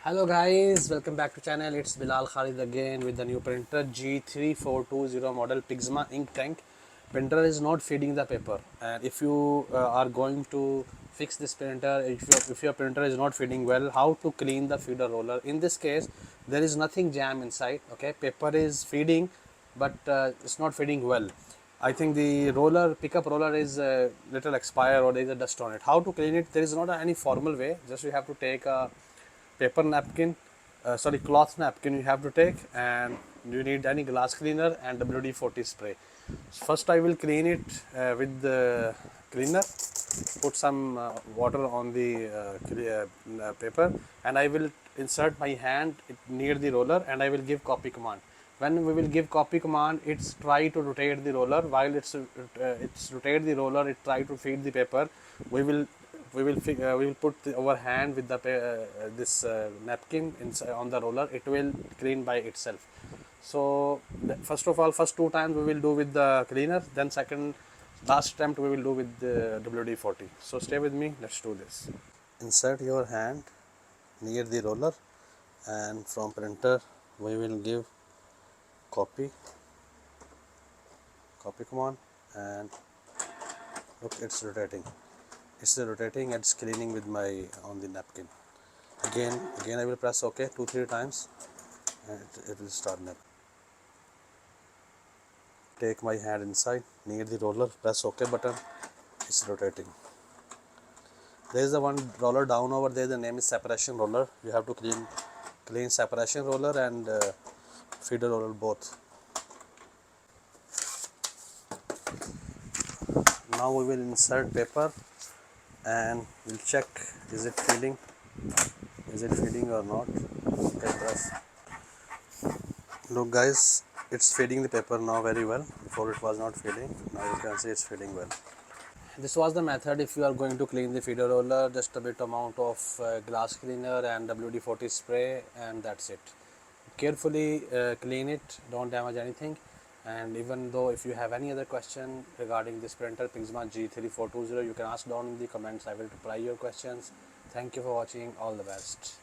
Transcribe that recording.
Hello guys, welcome back to channel. It's Bilal Khalid again with the new printer G3420 model Pixma ink tank. Printer is not feeding the paper, and if you are going to fix this printer, if your printer is not feeding well, how to clean the feeder roller? In this case, there is nothing jam inside. Okay, paper is feeding, but it's not feeding well. I think the pickup roller is a little expired or there is a dust on it. How to clean it? There is not any formal way. Just you have to take a paper napkin, cloth napkin you have to take, and you need any glass cleaner and WD-40 spray. First I will clean it with the cleaner, put some water on the paper, and I will insert my hand near the roller and I will give copy command. When we will give copy command, it's try to rotate the roller. While it's rotate the roller, it try to feed the paper. We will put our hand with the this napkin inside on the roller. It will clean by itself. So first of all, first two times we will do with the cleaner, then second last attempt we will do with the WD-40. So stay with me, let's do this. Insert your hand near the roller, and from printer we will give copy command, and look, it's rotating. It's rotating and it's cleaning with my on the napkin. Again I will press OK 2-3 times and it will start napkin. Take my hand inside near the roller, press OK button, it's rotating. There is the one roller down over there, the name is separation roller. You have to clean separation roller and feeder roller both. Now we will insert paper and we'll check is it feeding or not. Okay, press. Look guys, it's feeding the paper now very well. Before it was not feeding, now you can see it's feeding well. This was the method. If you are going to clean the feeder roller, just a bit amount of glass cleaner and WD-40 spray, and that's it. Carefully clean it, don't damage anything. And even though if you have any other question regarding this printer Pixma G3420, you can ask down in the comments. I will reply your questions. Thank you for watching. All the best.